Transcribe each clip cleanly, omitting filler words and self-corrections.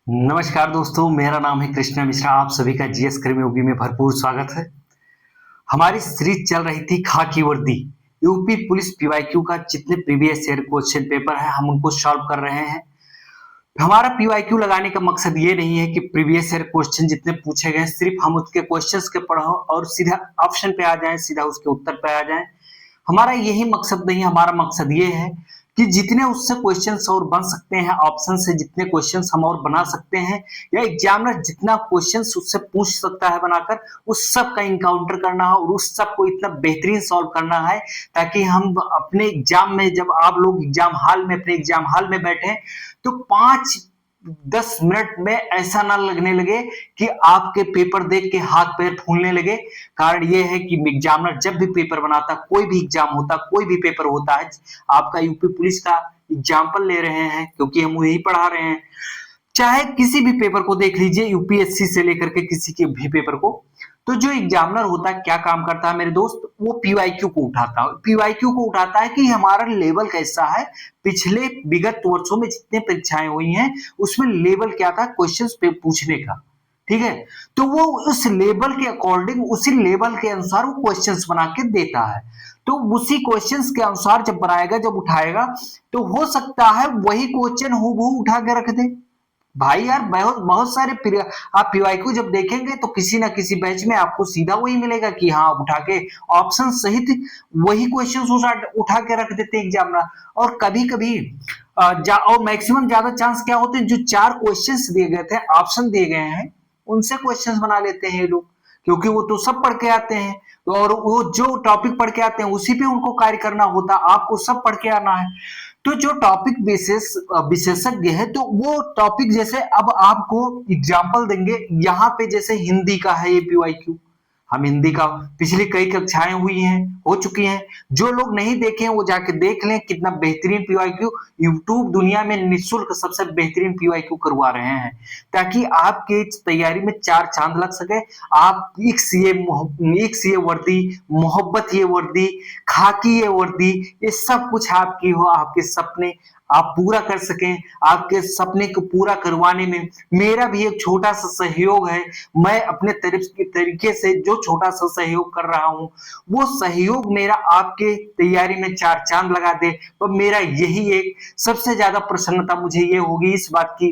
नमस्कार दोस्तों, मेरा नाम है कृष्णा मिश्रा। आप सभी का जीएस कर्मयोगी में भरपूर स्वागत है। हमारी सीरीज चल रही थी खाकी वर्दी। यूपी पुलिस पीवाईक्यू का जितने प्रीवियस ईयर क्वेश्चन पेपर है हम उनको सॉल्व कर रहे हैं। हमारा पीवाईक्यू लगाने का मकसद ये नहीं है कि प्रीवियस ईयर क्वेश्चन जितने पूछे गए सिर्फ हम उसके क्वेश्चंस के पढ़ो और सीधा ऑप्शन पे आ जाएं, सीधा उसके उत्तर पे आ जाएं। हमारा यही मकसद नहीं है। हमारा मकसद ये है कि जितने उससे क्वेश्चंस और बन सकते हैं, ऑप्शन से जितने क्वेश्चंस हम और बना सकते हैं, या एग्जामिनर जितना क्वेश्चंस उससे पूछ सकता है बनाकर, उस सब का इनकाउंटर करना है और उस सब को इतना बेहतरीन सॉल्व करना है ताकि हम अपने एग्जाम में, जब आप लोग एग्जाम हॉल में, अपने एग्जाम हॉल में बैठे, तो 5-10 मिनट में ऐसा ना लगने लगे कि आपके पेपर देख के हाथ पैर फूलने लगे। कारण यह है कि एग्जामिनर जब भी पेपर बनाता, कोई भी एग्जाम होता, कोई भी पेपर होता है, आपका यूपी पुलिस का एग्जाम्पल ले रहे हैं क्योंकि हम वही पढ़ा रहे हैं, चाहे किसी भी पेपर को देख लीजिए, यूपीएससी से लेकर के किसी के भी पेपर को, तो जो एग्जामिनर होता है क्या काम करता है मेरे दोस्त, वो पीवाईक्यू को उठाता है। पीवाईक्यू को उठाता है कि हमारा लेवल कैसा है, पिछले विगत वर्षों में जितने परीक्षाएं हुई हैं उसमें लेवल क्या था क्वेश्चंस पे पूछने का। ठीक है, तो वो उस लेवल के अकॉर्डिंग, उसी लेवल के अनुसार वो क्वेश्चंस बना के देता है। तो उसी क्वेश्चंस के अनुसार जब बनाएगा, जब उठाएगा, तो हो सकता है वही क्वेश्चन हूबहू उठा के रख दे। भाई यार, बहुत बहुत सारे आप पीवाईक्यू जब देखेंगे तो किसी ना किसी बैच में आपको सीधा वही मिलेगा कि हाँ, उठा के ऑप्शन सहित वही क्वेश्चन उठा के रख देते हैं एग्जामिनर। और कभी कभी और मैक्सिमम ज्यादा चांस क्या होते हैं, जो 4 क्वेश्चंस दिए गए थे, ऑप्शन दिए गए हैं, उनसे क्वेश्चंस बना लेते हैं ये लोग, क्योंकि वो तो सब पढ़ के आते हैं और वो जो टॉपिक पढ़ के आते हैं उसी पे उनको कार्य करना होता है। आपको सब पढ़ के आना है। तो जो टॉपिक विशेषज्ञ है, तो वो टॉपिक, जैसे अब आपको एग्जाम्पल देंगे, यहाँ पे जैसे हिंदी का है ये पीवाईक्यू, हम हिंदी का पिछली कई कक्षाएं हुई हैं, हो चुकी हैं। जो लोग नहीं देखे हैं वो जाके देख लें, कितना बेहतरीन पीवाईक्यू यूट्यूब दुनिया में निःशुल्क सबसे बेहतरीन पीवाईक्यू करवा रहे हैं, ताकि आपके तैयारी में 4 चांद लग सके। आप एक ये वर्दी, मोहब्बत ये वर्दी, खाकी ये वर्दी, ये सब कुछ आपकी हो, आपके सपने आप पूरा कर सकें। आपके सपने को पूरा करवाने में मेरा भी एक छोटा सा सहयोग है। मैं अपने तरीके से जो छोटा सा सहयोग कर रहा हूं, वो सहयोग मेरा आपके तैयारी में 4 चांद लगा दे। तो मेरा यही एक सबसे ज्यादा प्रसन्नता मुझे ये होगी इस बात की,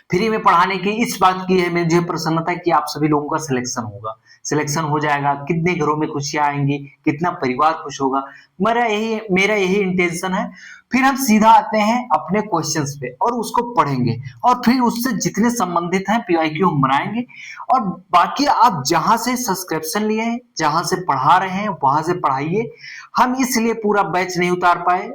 फ्री में पढ़ाने की इस बात की है मुझे प्रसन्नता कि आप सभी लोगों का सिलेक्शन होगा, सिलेक्शन हो जाएगा, कितने घरों में खुशियां आएंगी, कितना परिवार खुश होगा। मेरा यही इंटेंशन है। फिर हम सीधा आते हैं अपने क्वेश्चंस पे और उसको पढ़ेंगे, और फिर उससे जितने संबंधित हैं पीवाईक्यू हम बनाएंगे। और बाकी आप जहां से सब्सक्रिप्शन लिए हैं, जहां से पढ़ा रहे हैं, वहां से पढ़ाइए। हम इसलिए पूरा बैच नहीं उतार पाए,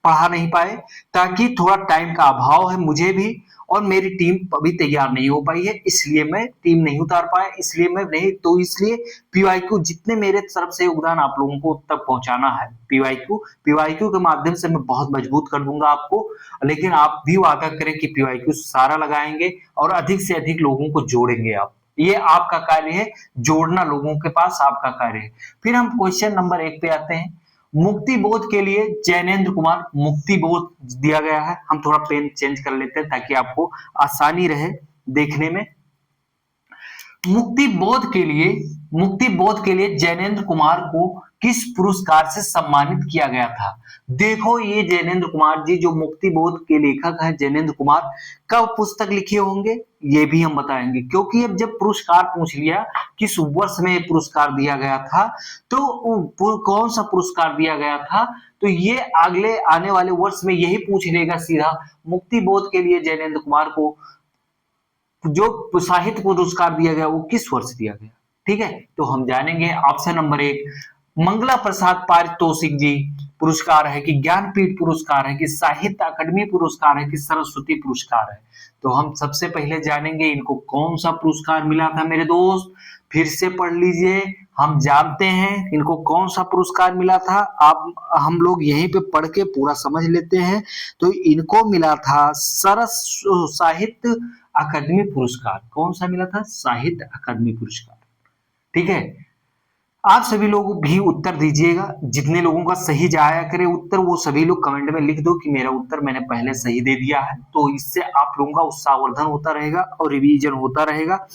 पढ़ा नहीं पाए, ताकि थोड़ा टाइम का अभाव है मुझे भी, और मेरी टीम अभी तैयार नहीं हो पाई है, इसलिए मैं टीम नहीं उतार पाया, इसलिए मैं नहीं, तो इसलिए पीवाईक्यू जितने मेरे तरफ से योगदान आप लोगों को तक पहुंचाना है, पीवाईक्यू के माध्यम से मैं बहुत मजबूत कर दूंगा आपको। लेकिन आप भी वादा करें कि पीवाईक्यू सारा लगाएंगे और अधिक से अधिक लोगों को जोड़ेंगे। आप, ये आपका कार्य है, जोड़ना लोगों के पास आपका कार्य है। फिर हम क्वेश्चन नंबर 1 पे आते हैं। मुक्ति बोध के लिए जैनेन्द्र कुमार, मुक्ति बोध दिया गया है, हम थोड़ा पेन चेंज कर लेते हैं ताकि आपको आसानी रहे देखने में। मुक्ति बोध के लिए जैनेन्द्र कुमार को किस पुरस्कार से सम्मानित किया गया था? देखो, ये जैनेन्द्र कुमार जी जो मुक्ति बोध के लेखक हैं, जैनेन्द्र कुमार, कब पुस्तक लिखे होंगे ये भी हम बताएंगे, क्योंकि अब जब पुरस्कार पूछ लिया किस वर्ष में पुरस्कार दिया गया था, तो कौन सा पुरस्कार दिया गया था, तो ये अगले आने वाले वर्ष में यही पूछ लेगा सीधा, मुक्ति बोध के लिए जैनेन्द्र कुमार को जो साहित्य पुरस्कार दिया गया वो किस वर्ष दिया गया। ठीक है, तो हम जानेंगे। ऑप्शन नंबर 1 मंगला प्रसाद पारितोषिक जी पुरस्कार है, कि ज्ञानपीठ पुरस्कार है, कि साहित्य अकादमी पुरस्कार है, कि सरस्वती पुरस्कार है। तो हम सबसे पहले जानेंगे इनको कौन सा पुरस्कार मिला था मेरे दोस्त। फिर से पढ़ लीजिए, हम जानते हैं इनको कौन सा पुरस्कार मिला था। आप, हम लोग यहीं पे पढ़ के पूरा समझ लेते हैं। तो इनको मिला था सरस साहित्य अकादमी पुरस्कार। कौन सा मिला था? साहित्य अकादमी पुरस्कार। ठीक है, आप सभी लोग भी उत्तर दीजिएगा, जितने लोगों का सही जाया करे उत्तर वो सभी लोग कमेंट में लिख दो कि मेरा उत्तर मैंने पहले सही दे दिया है। तो इससे आप लोगों का उत्साहवर्धन होता रहेगा और रिवीजन होता रहेगा।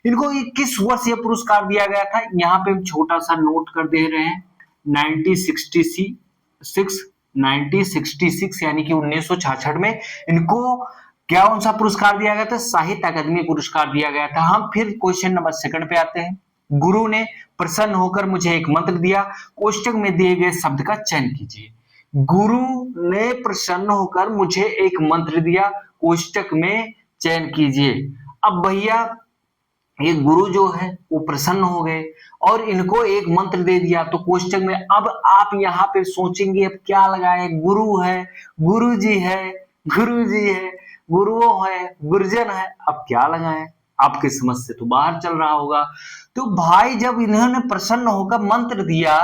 इनको किस वर्ष ये पुरस्कार दिया गया था, यहाँ पे हम छोटा सा नोट कर दे रहे हैं। 1966 यानी कि 1966 में इनको क्या कौन सा पुरस्कार दिया गया था, साहित्य अकादमी पुरस्कार दिया गया था। हम फिर क्वेश्चन नंबर सेकंड पे आते हैं। गुरु ने प्रसन्न होकर मुझे एक मंत्र दिया, कोष्टक में दिए गए शब्द का चयन कीजिए। गुरु ने प्रसन्न होकर मुझे एक मंत्र दिया, कोष्टक में चयन कीजिए। अब भैया ये गुरु जो है वो प्रसन्न हो गए और इनको एक मंत्र दे दिया तो कोष्टक में। अब आप यहाँ पे सोचेंगे अब क्या लगाए, गुरु है, गुरु जी है, गुरु जी है, गुरुओं है, गुरुजन है, अब क्या लगाए, आपकी समझ से तो बाहर चल रहा होगा। तो भाई जब इन्होंने प्रसन्न होकर मंत्र दिया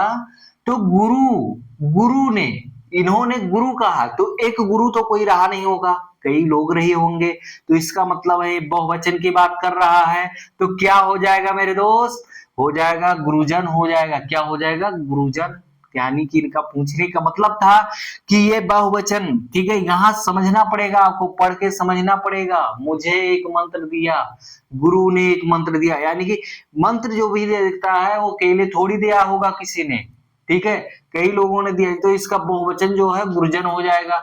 तो गुरु ने, इन्होंने गुरु कहा तो एक गुरु तो कोई रहा नहीं होगा, कई लोग रहे होंगे। तो इसका मतलब है बहुवचन की बात कर रहा है। तो क्या हो जाएगा मेरे दोस्त, हो जाएगा गुरुजन हो जाएगा। क्या हो जाएगा, गुरुजन। यानी कि इनका पूछने का मतलब था कि ये बहुवचन, ठीक है। यहाँ समझना पड़ेगा, आपको पढ़ के समझना पड़ेगा। मुझे एक मंत्र दिया, गुरु ने एक मंत्र दिया, यानी कि मंत्र जो भी देता है वो अकेले थोड़ी दिया होगा किसी ने, ठीक है, कई लोगों ने दिया। तो इसका बहुवचन जो है गुरुजन हो जाएगा।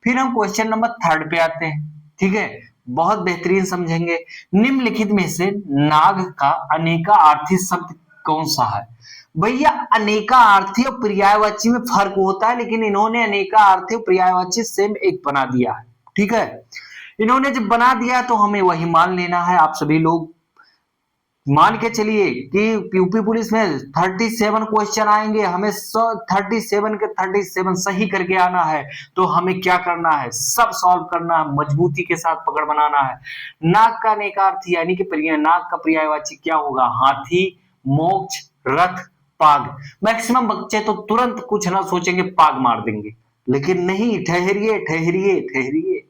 फिर हम क्वेश्चन नंबर थर्ड पे आते हैं, ठीक है, बहुत बेहतरीन समझेंगे। निम्नलिखित में से नाग का अनेकार्थी शब्द कौन सा है। भैया अनेकार्थी और पर्यायवाची में फर्क होता है, लेकिन इन्होंने अनेकार्थी और पर्यायवाची सेम एक बना दिया है, ठीक है। इन्होंने जब बना दिया तो हमें वही मान लेना है। आप सभी लोग मान के चलिए कि यूपी पुलिस में 37 क्वेश्चन आएंगे, हमें 37 के 37 सही करके आना है। तो हमें क्या करना है, सब सॉल्व करना है, मजबूती के साथ पकड़ बनाना है। नाग का अनेकार्थी यानी कि नाग का पर्यायवाची क्या होगा, हाथी, मोक्ष, रथ, पाग। मैक्सिमम बच्चे तो तुरंत कुछ ना सोचेंगे पाग मार देंगे, लेकिन नहीं, ठहरिए ठहरिए ठहरिए,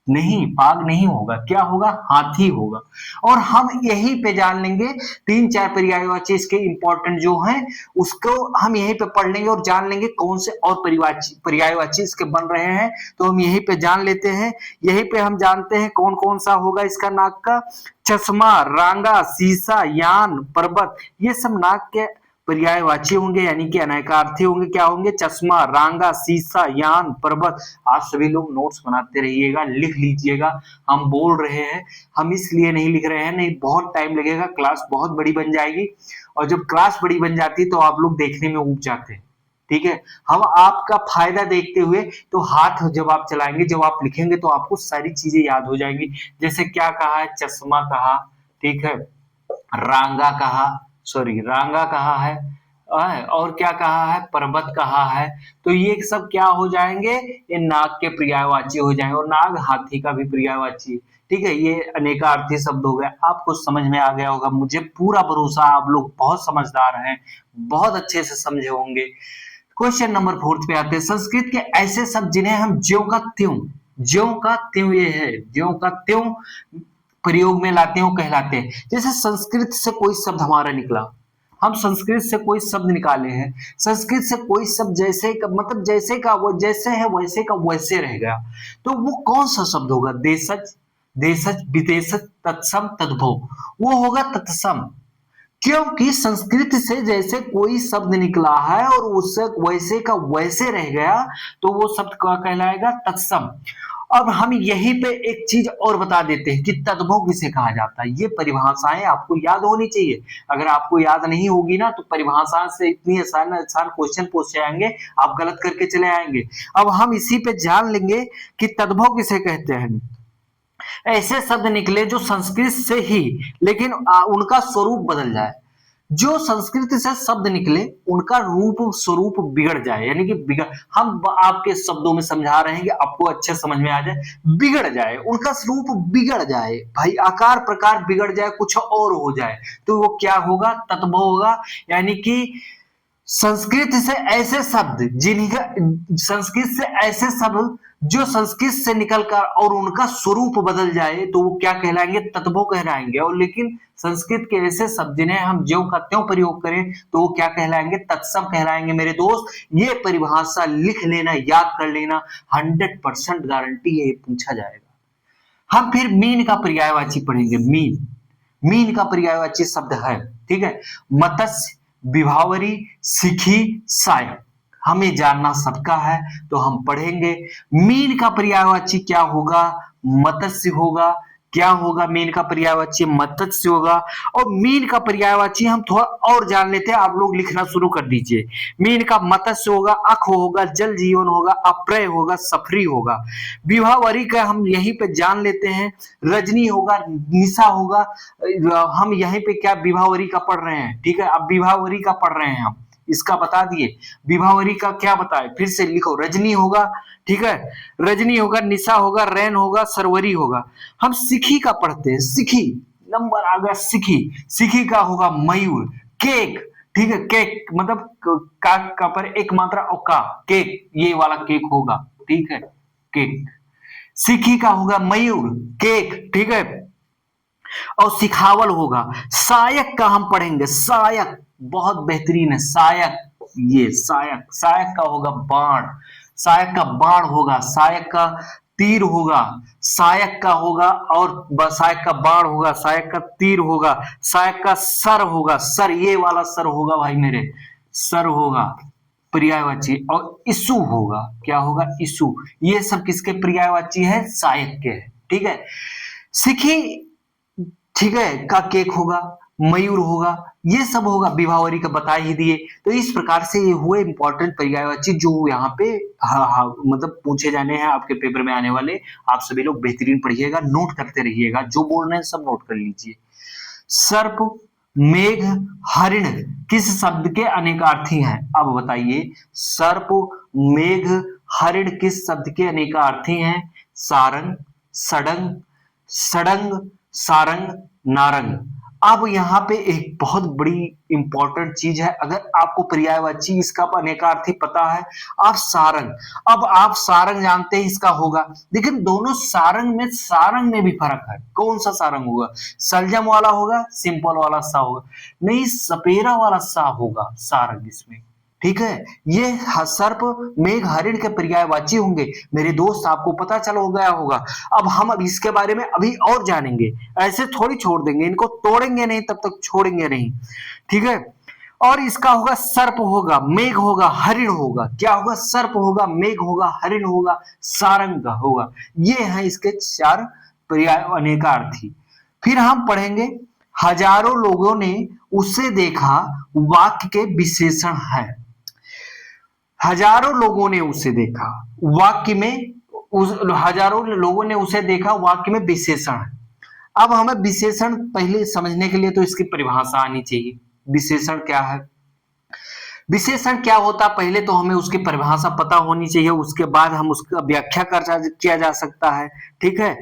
नहीं, पाग नहीं होगा, क्या होगा, हाथी होगा। और हम यहीं पे जान लेंगे 3-4 पर्यायवाची इसके इंपॉर्टेंट जो हैं उसको हम यहीं पे पढ़ लेंगे और जान लेंगे कौन से और पर्यायवाची इसके बन रहे हैं। तो हम यहीं पे जान लेते हैं, यहीं पे हम जानते हैं कौन कौन सा होगा इसका नाग का। चश्मा, रांगा, शीशा, यान, पर्वत, ये सब नाग के पर्यायवाची होंगे, यानी कि अनेकार्थी होंगे। क्या होंगे, चश्मा, रांगा, शीशा, यान, पर्वत। आप सभी लोग नोट्स बनाते रहिएगा, लिख लीजिएगा। हम बोल रहे हैं, हम इसलिए नहीं लिख रहे हैं, नहीं बहुत टाइम लगेगा, क्लास बहुत बड़ी बन जाएगी। और जब क्लास बड़ी बन जाती है तो आप लोग देखने में ऊब जाते हैं, ठीक है। हम आपका फायदा देखते हुए तो हाथ जब आप चलाएंगे, जब आप लिखेंगे तो आपको सारी चीजें याद हो जाएंगी। जैसे क्या कहा है, चश्मा कहा, ठीक है, रांगा कहा, सॉरी रांगा कहा है, और क्या कहा है, पर्वत कहा है। तो ये सब क्या हो जाएंगे, ये नाग के पर्यायवाची हो जाएंगे। और नाग हाथी का भी पर्यायवाची, ठीक है। ये अनेकार्थी शब्द हो गए, आपको समझ में आ गया होगा, मुझे पूरा भरोसा, आप लोग बहुत समझदार हैं, बहुत अच्छे से समझे होंगे। क्वेश्चन नंबर 4 पे आते हैं। संस्कृत के ऐसे शब्द जिन्हें हम ज्यों का त्यों ये है, ज्यों का त्यों प्रयोग में लाते हो कहलाते हैं। जैसे संस्कृत से कोई शब्द हमारा निकला, हम संस्कृत से कोई शब्द निकाले हैं, संस्कृत से कोई शब्द जैसे का मतलब जैसे का वो जैसे है वैसे का वैसे रह गया, तो वो कौन सा शब्द होगा, देशज, देशज, विदेशज, तत्सम, तद्भव, वो होगा तत्सम। क्योंकि संस्कृत से जैसे कोई शब्द निकला है और उससे वैसे का वैसे रह गया तो वो शब्द क्या कहलाएगा, तत्सम। अब हम यहीं पे एक चीज और बता देते हैं कि तद्भव किसे कहा जाता है। ये परिभाषाएं आपको याद होनी चाहिए, अगर आपको याद नहीं होगी ना तो परिभाषा से इतनी आसान आसान क्वेश्चन पूछ जाएंगे, आप गलत करके चले आएंगे। अब हम इसी पे जान लेंगे कि तद्भव किसे कहते हैं। ऐसे शब्द निकले जो संस्कृत से ही, लेकिन उनका स्वरूप बदल जाए। जो संस्कृत से शब्द निकले उनका रूप स्वरूप बिगड़ जाए, यानी कि बिगड़, हम आपके शब्दों में समझा रहे हैं कि आपको अच्छे समझ में आ जाए, बिगड़ जाए, उनका स्वरूप बिगड़ जाए भाई, आकार प्रकार बिगड़ जाए, कुछ और हो जाए, तो वो क्या होगा, तद्भव होगा। यानी कि संस्कृत से ऐसे शब्द संस्कृत से ऐसे शब्द जो संस्कृत से निकलकर और उनका स्वरूप बदल जाए तो वो क्या कहलाएंगे? तद्भव कहलाएंगे। और लेकिन संस्कृत के ऐसे शब्द जिन्हें हम ज्यों का त्यों प्रयोग करें तो वो क्या कहलाएंगे? तत्सम कहलाएंगे। मेरे दोस्त, ये परिभाषा लिख लेना, याद कर लेना, 100% गारंटी है ये पूछा जाएगा। हम फिर मीन का पर्यायवाची पढ़ेंगे। मीन का पर्यायवाची शब्द है, ठीक है, मत्स्य, विभावरी, सिखी, सायक। हमें जानना सबका है तो हम पढ़ेंगे। मीन का पर्यायवाची क्या होगा? मत्स्य होगा। क्या होगा? मीन का पर्यायवाची मत्स्य होगा। और मीन का पर्यायवाची हम थोड़ा और जान लेते हैं, आप लोग लिखना शुरू कर दीजिए। मीन का मत्स्य होगा, अख होगा, जल जीवन होगा, अप्रय होगा, सफरी होगा। विभावरी का हम यहीं पे जान लेते हैं, रजनी होगा, निशा होगा। हम यहीं पे क्या विभावरी का पढ़ रहे हैं, ठीक है, अब विभावरी का पढ़ रहे हैं हम, इसका बता दिए। विभावरी का क्या बताए, फिर से लिखो। रजनी होगा, ठीक है, रजनी होगा, निशा होगा, रैन होगा, सरवरी होगा। हम सिखी का पढ़ते हैं। सिखी नंबर आ गया। सिखी का होगा मयूर। केक, ठीक है, केक मतलब का पर एक मात्रा और का, केक, ये वाला केक होगा, ठीक है, केक। सिखी का होगा मयूर, केक, ठीक है, और सिखावल होगा। सायक का हम पढ़ेंगे। सायक बहुत बेहतरीन है। सायक, ये सायक का होगा बाण। सायक का बाण होगा, सायक का तीर होगा, सायक का होगा, और सायक का बाण होगा, सायक का तीर होगा, सायक का सर होगा। सर, ये वाला सर होगा भाई मेरे, सर होगा पर्यायवाची। और इसु होगा, क्या होगा? इसु। ये सब किसके पर्यायवाची है? सायक के है, ठीक है। सिखी, ठीक है, का केक होगा, मयूर होगा, ये सब होगा। विभावरी का बता ही दिए। तो इस प्रकार से ये हुए इंपॉर्टेंट पर्यायवाची जो यहाँ पे मतलब पूछे जाने हैं आपके पेपर में आने वाले। आप सभी लोग बेहतरीन पढ़िएगा, नोट करते रहिएगा, जो बोल रहे हैं सब नोट कर लीजिए। सर्प, मेघ, हरिण किस शब्द के अनेकार्थी हैं? अब बताइए, सर्प, मेघ, हरिण किस शब्द के अनेकार्थी हैं? सारंग, सडंग, सडंग, सारंग, नारंग। अब यहाँ पे एक बहुत बड़ी इंपॉर्टेंट चीज है, अगर आपको पर्यायवाची इसका अनेकार्थी पता है, आप सारंग, अब आप सारंग जानते हैं इसका होगा, लेकिन दोनों सारंग में भी फर्क है। कौन सा सारंग होगा? सलजम वाला होगा, सिंपल वाला सा होगा? नहीं, सपेरा वाला सा होगा सारंग इसमें, ठीक है। ये सर्प, मेघ, हरिण के पर्यायवाची होंगे। मेरे दोस्त, आपको पता चल हो गया होगा। अब हम इसके बारे में अभी और जानेंगे, ऐसे थोड़ी छोड़ देंगे, इनको तोड़ेंगे नहीं, तब तक छोड़ेंगे नहीं, ठीक है। और इसका होगा सर्प होगा, मेघ होगा, हरिण होगा। क्या होगा? सर्प होगा, मेघ होगा, हरिण होगा, सारंग होगा। ये है इसके 4 पर्याय अनेकार्थी। फिर हम पढ़ेंगे, हजारों लोगों ने उसे देखा, वाक्य के विशेषण है। हजारों लोगों ने उसे देखा, वाक्य में हजारों लोगों ने उसे देखा, वाक्य में विशेषण है। अब हमें विशेषण पहले समझने के लिए तो इसकी परिभाषा आनी चाहिए। विशेषण क्या है? विशेषण क्या होता है, पहले तो हमें उसकी परिभाषा पता होनी चाहिए, उसके बाद हम उसका व्याख्या किया जा सकता है, ठीक है।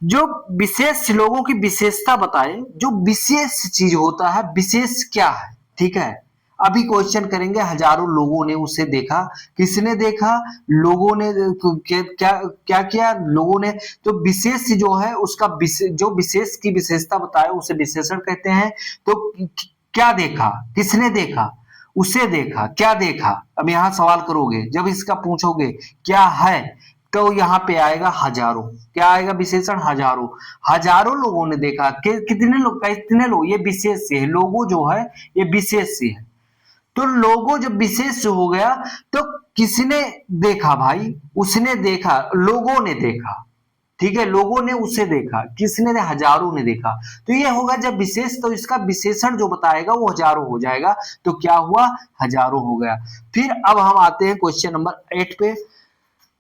जो विशेष लोगों की विशेषता बताए, जो विशेष चीज होता है, विशेष क्या है, ठीक है। अभी क्वेश्चन करेंगे, हजारों लोगों ने उसे देखा। किसने देखा? लोगों ने। क्या क्या किया? लोगों ने। तो विशेष जो है उसका जो विशेष की विशेषता बताए उसे विशेषण कहते हैं। तो क्या देखा? किसने देखा? उसे देखा। क्या देखा? अब यहाँ सवाल करोगे, जब इसका पूछोगे क्या है, तो यहाँ पे आएगा हजारों। क्या आएगा? विशेषण हजारों। हजारों लोगों ने देखा। कितने लोग? ये विशेष है। लोगों जो है ये विशेष है। तो लोगों जब विशेष हो गया तो किसने देखा भाई? उसने देखा, लोगों ने देखा, ठीक है। लोगों ने उसे देखा, किसने ने? हजारों ने देखा। तो ये होगा जब विशेष, तो इसका विशेषण जो बताएगा वो हजारों हो जाएगा। तो क्या हुआ? हजारों हो गया। फिर अब हम आते हैं क्वेश्चन नंबर 8 पे।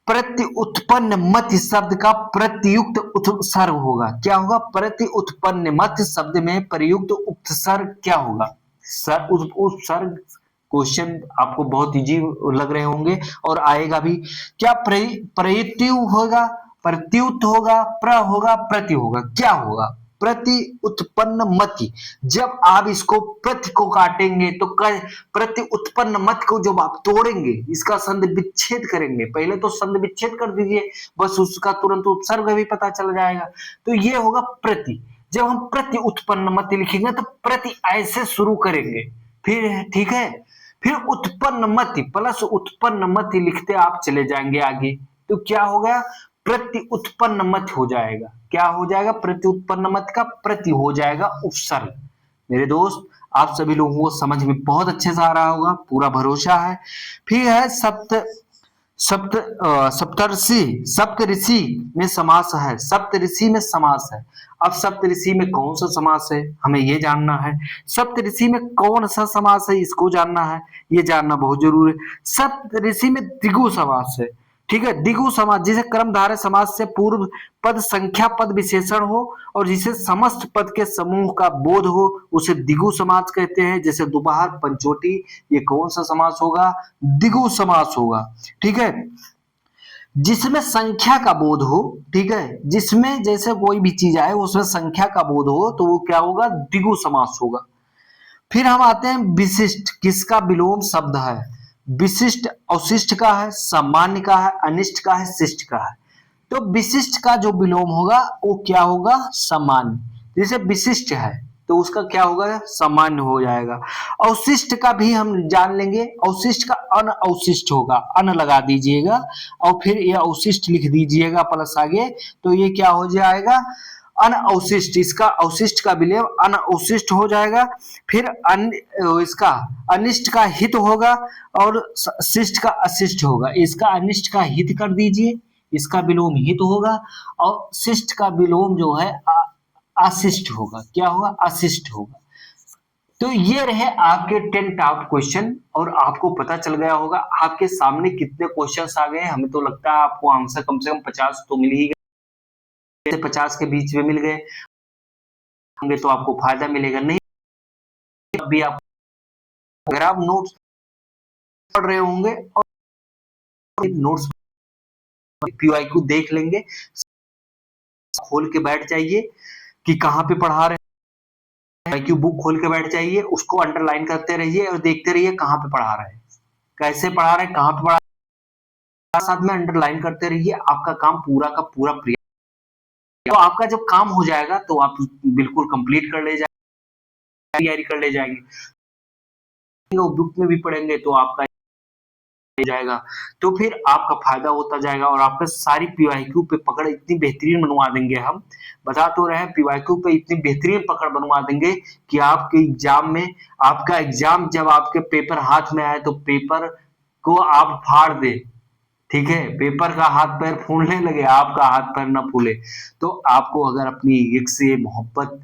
प्रत्युत्पन्न मध्य शब्द का प्रत्युक्त उपसर्ग होगा। क्या होगा? प्रत्युत्पन्न मध्य शब्द में प्रयुक्त उपसर्ग क्या होगा? उपसर्ग। क्वेश्चन आपको बहुत इजी लग रहे होंगे और आएगा भी। क्या प्रत्यु होगा, प्रत्युत होगा, प्र होगा, प्रति होगा? क्या होगा? प्रति उत्पन्न मति। जब आप इसको प्रति को काटेंगे तो प्रति उत्पन्न मत को जब आप तोड़ेंगे, इसका संधि विच्छेद करेंगे, पहले तो संधि विच्छेद कर दीजिए, बस उसका तुरंत उपसर्ग भी पता चल जाएगा। तो ये होगा प्रति। जब हम प्रति उत्पन्न मत लिखेंगे तो प्रति ऐसे शुरू करेंगे, फिर ठीक है, फिर उत्पन्न मति प्लस उत्पन्न मति लिखते आप चले जाएंगे आगे, तो क्या हो गया, प्रति उत्पन्न मत हो जाएगा। क्या हो जाएगा, प्रति उत्पन्न मत का प्रति हो जाएगा उपसर्ग। मेरे दोस्त आप सभी लोगों को समझ में बहुत अच्छे से आ रहा होगा, पूरा भरोसा है। फिर है सप्तऋषि। सप्तऋषि में समास है, सप्तऋषि में समास है। अब सप्तऋषि में कौन सा समास है हमें ये जानना है, सप्तऋषि में कौन सा समास है इसको जानना है, ये जानना बहुत जरूरी है। सप्तऋषि में द्विगु समास है, ठीक है। द्विगु समास जिसे कर्मधारय समास से पूर्व पद संख्या पद विशेषण हो और जिसे समस्त पद के समूह का बोध हो उसे द्विगु समास कहते हैं। जैसे दोपहर पंचोटी, ये कौन सा समास होगा, द्विगु समास होगा, ठीक है। जिसमें संख्या का बोध हो, ठीक है, जिसमें जैसे कोई भी चीज आए उसमें संख्या का बोध हो तो वो क्या होगा, द्विगु समास होगा। फिर हम आते हैं विशिष्ट, किसका विलोम शब्द है, विशिष्ट अवशिष्ट का है, सामान्य का है, अनिष्ट का है, शिष्ट का है। तो विशिष्ट का जो विलोम होगा वो क्या होगा, सामान्य। जैसे विशिष्ट है तो उसका क्या होगा, सामान्य हो जाएगा। अवशिष्ट का भी हम जान लेंगे, अवशिष्ट का अनअवशिष्ट होगा, अन लगा दीजिएगा और फिर ये अवशिष्ट लिख दीजिएगा प्लस आगे, तो ये क्या हो जाएगा, अनअवशिष्ट। इसका अवशिष्ट का विलोम अनअवशिष्ट हो जाएगा। फिर इसका अनिष्ट का हित होगा और शिष्ट का अशिष्ट होगा। इसका अनिष्ट का हित कर दीजिए, इसका विलोम हित होगा और शिष्ट का विलोम जो है अशिष्ट होगा। क्या होगा, अशिष्ट होगा। तो ये रहे आपके 10 टॉप क्वेश्चन और आपको पता चल गया होगा आपके सामने कितने क्वेश्चंस आ गए। हमें तो लगता है आपको आंसर कम से कम 50 तो मिल ही गए, 50 के बीच में मिल गए होंगे तो आपको फायदा मिलेगा। नहीं अभी आप अगर आप नोट्स पढ़ रहे होंगे और नोट्स पीवाईक्यू देख लेंगे, खोल के बैठ जाइए कि कहाँ पे पढ़ा रहे हैं, पीवाईक्यू बुक खोल के बैठ जाइए, उसको अंडरलाइन करते रहिए और देखते रहिए कहाँ पे पढ़ा रहे हैं, कैसे पढ़ा रहे हैं, कहाँ पे पढ़ा, साथ में अंडरलाइन करते रहिए। आपका काम पूरा का पूरा तो आपका जब काम हो जाएगा तो आप बिल्कुल कंप्लीट कर ले जाएंगे, तैयारी कर ले जाएंगे, बुक में भी पढ़ेंगे तो आपका जाएगा, तो फिर आपका फायदा होता जाएगा और आपका सारी पीवाईक्यू पे पकड़ इतनी बेहतरीन बनवा देंगे। हम बता तो रहे हैं पीवाईक्यू पे इतनी बेहतरीन पकड़ बनवा देंगे कि आपके एग्जाम में, आपका एग्जाम जब आपके पेपर हाथ में आए तो पेपर को आप फाड़ दे, ठीक है, पेपर का हाथ पैर फूलने लगे, आपका हाथ पैर ना फूले। तो आपको अगर अपनी इक्स ये मोहब्बत,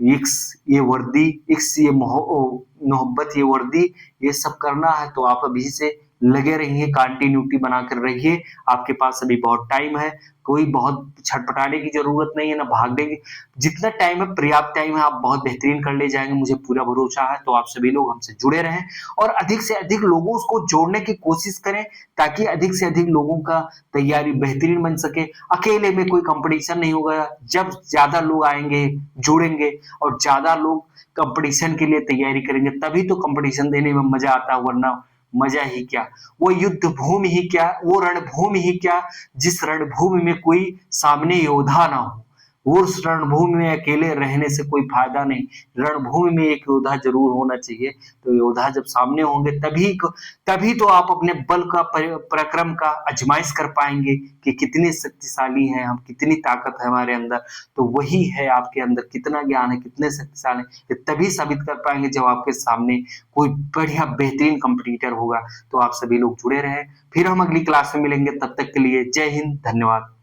इक्स ये वर्दी, इक्स ये मोहब्बत ये वर्दी, ये सब करना है तो आप अभी से लगे रहिए, कंटिन्यूटी बनाकर रहिए। आपके पास अभी बहुत टाइम है, कोई बहुत छटपटाने की जरूरत नहीं है, ना भागने की, जितना टाइम है पर्याप्त टाइम है, आप बहुत बेहतरीन कर ले जाएंगे, मुझे पूरा भरोसा है। तो आप सभी लोग हमसे जुड़े रहें और अधिक से अधिक लोगों को जोड़ने की कोशिश करें ताकि अधिक से अधिक लोगों का तैयारी बेहतरीन बन सके। अकेले में कोई कंपटीशन नहीं होगा, जब ज्यादा लोग आएंगे जुड़ेंगे और ज्यादा लोग कंपटीशन के लिए तैयारी करेंगे तभी तो कंपटीशन देने में मजा आता है, वरना मजा ही क्या, वो युद्ध भूमि ही क्या, वो रणभूमि ही क्या जिस रणभूमि में कोई सामने योद्धा ना हो। उस रणभूमि में अकेले रहने से कोई फायदा नहीं, रणभूमि में एक योद्धा जरूर होना चाहिए। तो योद्धा जब सामने होंगे तभी तो आप अपने बल का पराक्रम का आजमाइश कर पाएंगे कि कितने शक्तिशाली हैं हम, कितनी ताकत है हमारे अंदर। तो वही है आपके अंदर कितना ज्ञान है, कितने शक्तिशाली है, तभी साबित कर पाएंगे जब आपके सामने कोई बढ़िया बेहतरीन कंपटीटर होगा। तो आप सभी लोग जुड़े रहे, फिर हम अगली क्लास में मिलेंगे, तब तक के लिए जय हिंद, धन्यवाद।